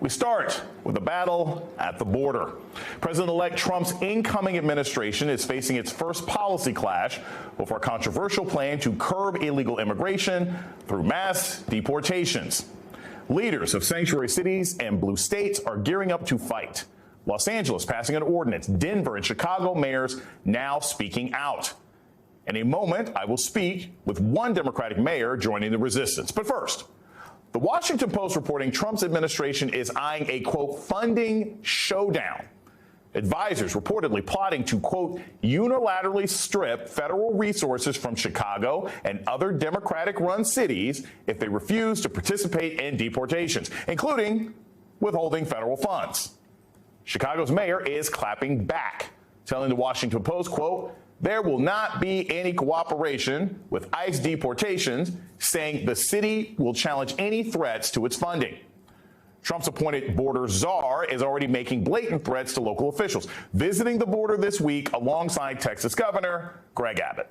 We start with a battle at the border. President-elect Trump's incoming administration is facing its first policy clash over a controversial plan to curb illegal immigration through mass deportations. Leaders of sanctuary cities and blue states are gearing up to fight. Los Angeles passing an ordinance, Denver and Chicago mayors now speaking out. In a moment, I will speak with one Democratic mayor joining the resistance. But first, the Washington Post reporting Trump's administration is eyeing a, quote, funding showdown. Advisors reportedly plotting to, quote, unilaterally strip federal resources from Chicago and other Democratic-run cities if they refuse to participate in deportations, including withholding federal funds. Chicago's mayor is clapping back, telling the Washington Post, quote, there will not be any cooperation with ICE deportations, saying the city will challenge any threats to its funding. Trump's appointed border czar is already making blatant threats to local officials, visiting the border this week alongside Texas Governor Greg Abbott.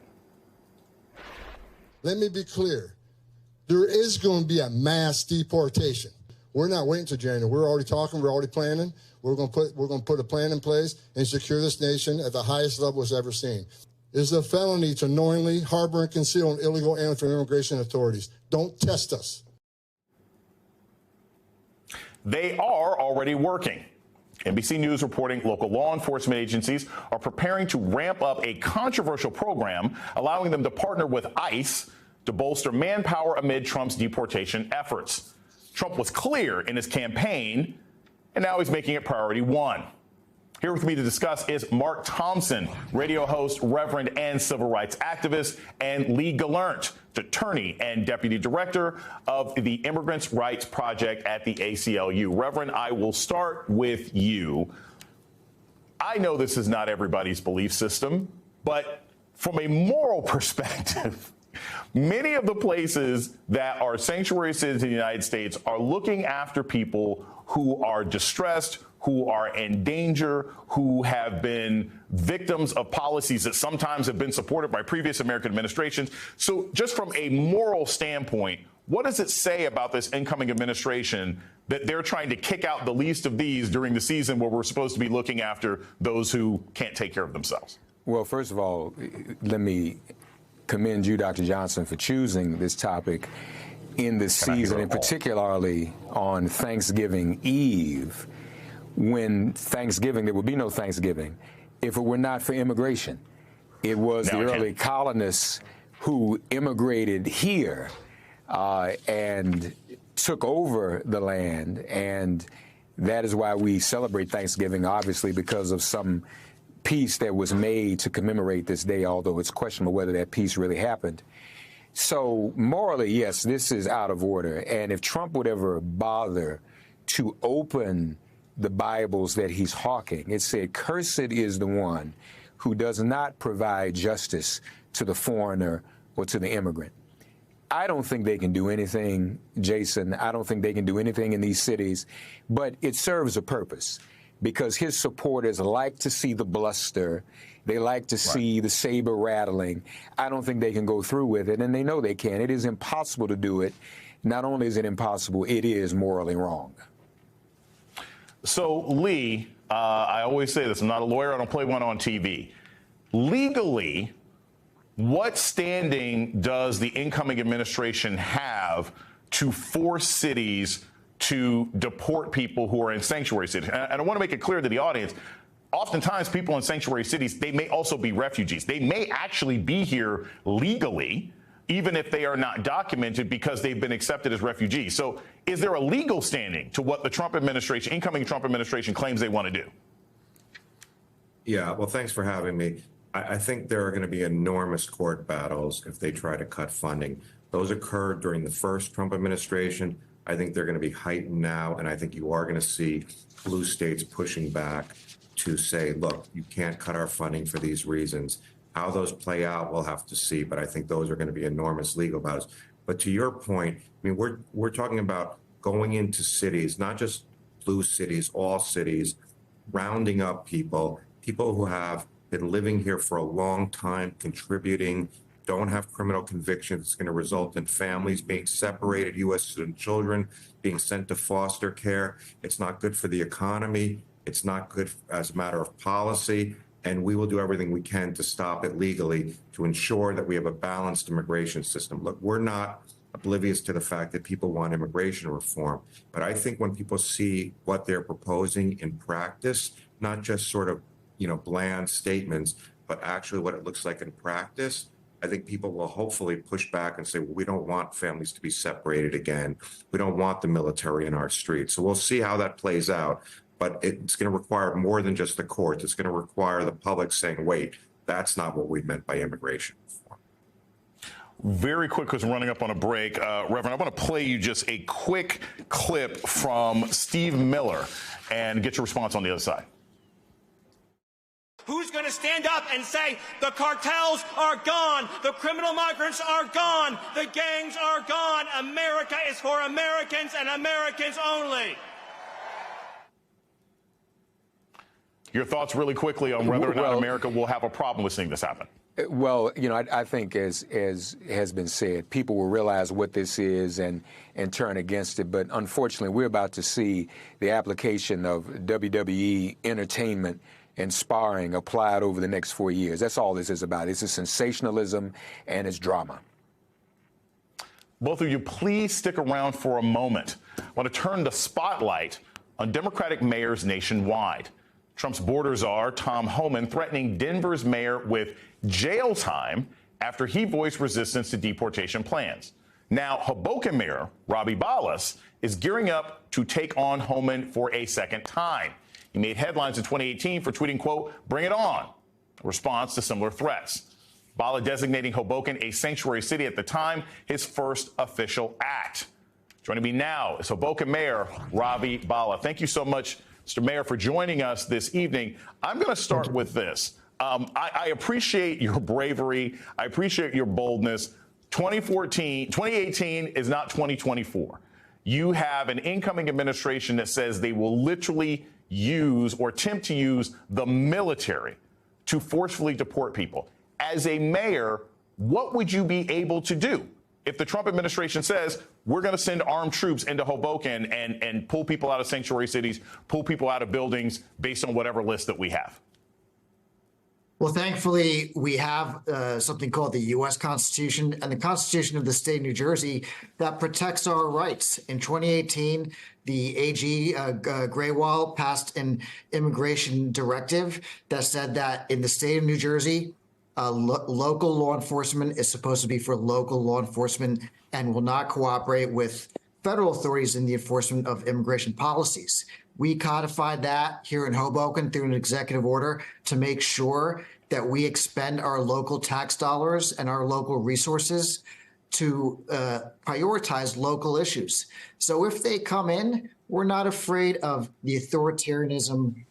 Let me be clear. There is going to be a mass deportation. We're not waiting until January. We're already talking. We're already planning. We're going to put a plan in place and secure this nation at the highest level it's ever seen. It is a felony to knowingly harbor and conceal an illegal alien from immigration authorities. Don't test us. They are already working. NBC News reporting local law enforcement agencies are preparing to ramp up a controversial program, allowing them to partner with ICE to bolster manpower amid Trump's deportation efforts. Trump was clear in his campaign, and now he's making it priority one. Here with me to discuss is Mark Thompson, radio host, reverend, and civil rights activist, and Lee Gelernt, attorney and deputy director of the Immigrants' Rights Project at the ACLU. Reverend, I will start with you. I know this is not everybody's belief system, but from a moral perspective, many of the places that are sanctuary cities in the United States are looking after people who are distressed, who are in danger, who have been victims of policies that sometimes have been supported by previous American administrations. So just from a moral standpoint, what does it say about this incoming administration that they're trying to kick out the least of these during the season where we're supposed to be looking after those who can't take care of themselves? Well, first of all, let me commend you, Dr. Johnson, for choosing this topic in this season, and particularly on Thanksgiving Eve, when there would be no Thanksgiving if it were not for immigration. It was the early colonists who immigrated here and took over the land, and that is why we celebrate Thanksgiving, obviously, because of some peace that was made to commemorate this day, although it's questionable whether that peace really happened. So morally, yes, this is out of order. And if Trump would ever bother to open the Bibles that he's hawking, it said, cursed is the one who does not provide justice to the foreigner or to the immigrant. I don't think they can do anything, Jason. I don't think they can do anything in these cities, but it serves a purpose because his supporters like to see the bluster. They like to see the saber rattling. I don't think they can go through with it, and they know they can. It is impossible to do it. Not only is it impossible, it is morally wrong. So, Lee, I always say this, I'm not a lawyer, I don't play one on TV. Legally, what standing does the incoming administration have to force cities to deport people who are in sanctuary cities? And I want to make it clear to the audience, oftentimes people in sanctuary cities, they may also be refugees. They may actually be here legally, even if they are not documented because they've been accepted as refugees. So is there a legal standing to what the Trump administration, incoming Trump administration, claims they want to do? Yeah, well, thanks for having me. I think there are going to be enormous court battles if they try to cut funding. Those occurred during the first Trump administration. I think they're going to be heightened now, and I think you are going to see blue states pushing back to say, look, you can't cut our funding for these reasons. How those play out, we'll have to see, but I think those are going to be enormous legal battles. But to your point, I mean, we're talking about going into cities, not just blue cities, all cities, rounding up people who have been living here for a long time, contributing don't have criminal convictions. It's going to result in families being separated, U.S. citizen children being sent to foster care. It's not good for the economy. It's not good as a matter of policy. And we will do everything we can to stop it legally to ensure that we have a balanced immigration system. Look, we're not oblivious to the fact that people want immigration reform. But I think when people see what they're proposing in practice, not just sort of, bland statements, but actually what it looks like in practice, I think people will hopefully push back and say, well, we don't want families to be separated again. We don't want the military in our streets. So we'll see how that plays out. But it's going to require more than just the courts. It's going to require the public saying, wait, that's not what we meant by immigration reform. Very quick, because we're running up on a break. Reverend, I want to play you just a quick clip from Steve Miller and get your response on the other side. Who's going to stand up and say the cartels are gone, the criminal migrants are gone, the gangs are gone, America is for Americans and Americans only? Your thoughts really quickly on whether or not America will have a problem with seeing this happen. Well, I think as has been said, people will realize what this is and turn against it. But unfortunately, we're about to see the application of WWE entertainment and sparring applied over the next 4 years. That's all this is about. It's a sensationalism and it's drama. Both of you, please stick around for a moment. I want to turn the spotlight on Democratic mayors nationwide. Trump's border czar, Tom Homan, threatening Denver's mayor with jail time after he voiced resistance to deportation plans. Now, Hoboken Mayor Robbie Ballas is gearing up to take on Homan for a second time. He made headlines in 2018 for tweeting, quote, "Bring it on," a response to similar threats. Bala designating Hoboken a sanctuary city at the time, his first official act. Joining me now is Hoboken Mayor Robbie Bala. Thank you so much, Mr. Mayor, for joining us this evening. I'm going to start with this. I appreciate your bravery. I appreciate your boldness. 2018 is not 2024. You have an incoming administration that says they will literally use or attempt to use the military to forcefully deport people. As a mayor, what would you be able to do if the Trump administration says we're going to send armed troops into Hoboken and pull people out of sanctuary cities, pull people out of buildings based on whatever list that we have? Well, thankfully, we have something called the U.S. Constitution and the Constitution of the state of New Jersey that protects our rights. In 2018, the AG Graywall passed an immigration directive that said that in the state of New Jersey, local law enforcement is supposed to be for local law enforcement and will not cooperate with federal authorities in the enforcement of immigration policies. We codified that here in Hoboken through an executive order to make sure that we expend our local tax dollars and our local resources to prioritize local issues. So if they come in, we're not afraid of the authoritarianism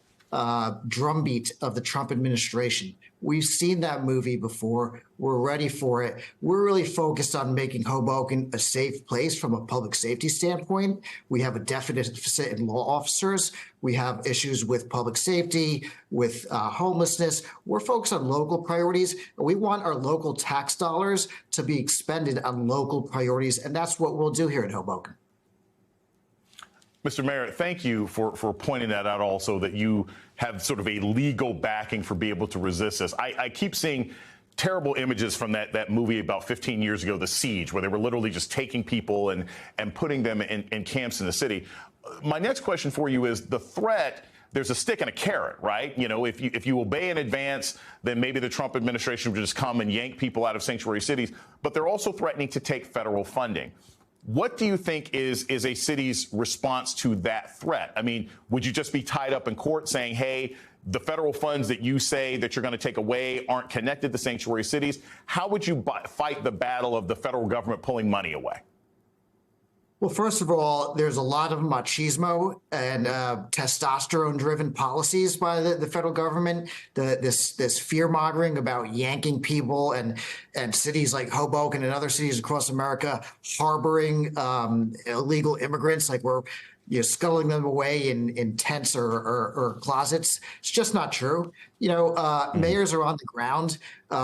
drumbeat of the Trump administration. We've seen that movie before. We're ready for it. We're really focused on making Hoboken a safe place from a public safety standpoint. We have a deficit in law officers. We have issues with public safety, with homelessness. We're focused on local priorities. We want our local tax dollars to be expended on local priorities, and that's what we'll do here in Hoboken. Mr. Mayor, thank you for pointing that out also, that you have sort of a legal backing for being able to resist this. I keep seeing terrible images from that movie about 15 years ago, The Siege, where they were literally just taking people and putting them in camps in the city. My next question for you is the threat. There's a stick and a carrot, right? You know, if you obey in advance, then maybe the Trump administration would just come and yank people out of sanctuary cities. But they're also threatening to take federal funding. What do you think is a city's response to that threat? I mean, would you just be tied up in court saying, hey, the federal funds that you say that you're going to take away aren't connected to sanctuary cities? How would you fight the battle of the federal government pulling money away? Well, first of all, there's a lot of machismo and testosterone-driven policies by the federal government. This fear-mongering about yanking people and cities like Hoboken and other cities across America harboring illegal immigrants, like we're scuttling them away in tents or closets. It's just not true. Mayors are on the ground.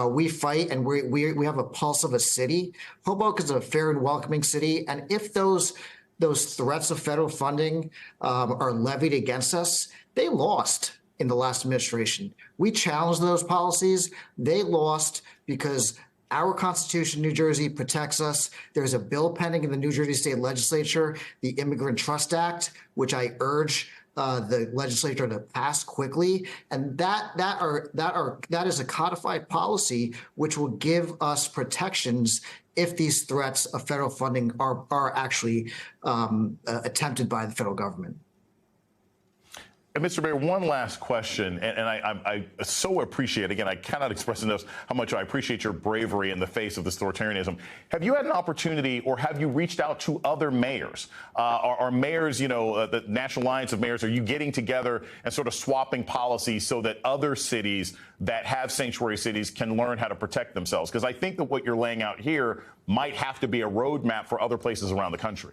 We fight, and we have a pulse of a city. Hoboken is a fair and welcoming city, and if those threats of federal funding are levied against us, they lost in the last administration. We challenged those policies. They lost because our Constitution, New Jersey, protects us. There's a bill pending in the New Jersey State Legislature, the Immigrant Trust Act, which I urge the legislature to pass quickly. And that is a codified policy which will give us protections if these threats of federal funding are actually attempted by the federal government. And Mr. Mayor, one last question, and I so appreciate, again, I cannot express enough how much I appreciate your bravery in the face of this authoritarianism. Have you had an opportunity, or have you reached out to other mayors? Are mayors, the National Alliance of Mayors, are you getting together and sort of swapping policies so that other cities that have sanctuary cities can learn how to protect themselves? Because I think that what you're laying out here might have to be a roadmap for other places around the country.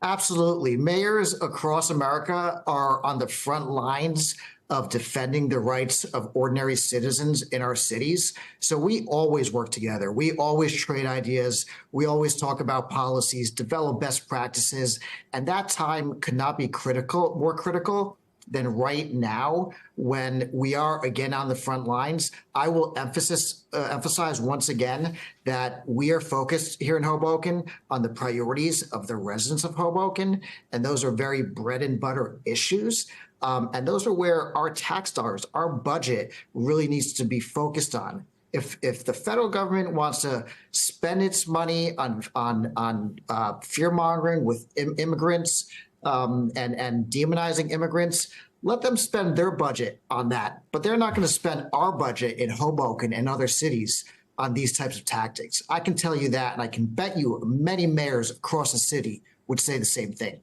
Absolutely. Mayors across America are on the front lines of defending the rights of ordinary citizens in our cities. So we always work together. We always trade ideas. We always talk about policies, develop best practices. And that time could not be more critical than right now when we are again on the front lines. I will emphasize once again that we are focused here in Hoboken on the priorities of the residents of Hoboken, and those are very bread and butter issues. And those are where our tax dollars, our budget really needs to be focused on. If the federal government wants to spend its money on fear mongering with immigrants, and demonizing immigrants, let them spend their budget on that. But they're not going to spend our budget in Hoboken and other cities on these types of tactics. I can tell you that, and I can bet you many mayors across the city would say the same thing.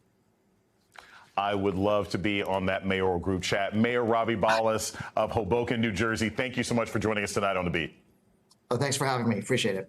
I would love to be on that mayoral group chat. Mayor Ravi Ballas of Hoboken, New Jersey, thank you so much for joining us tonight on The Beat. Oh, thanks for having me. Appreciate it.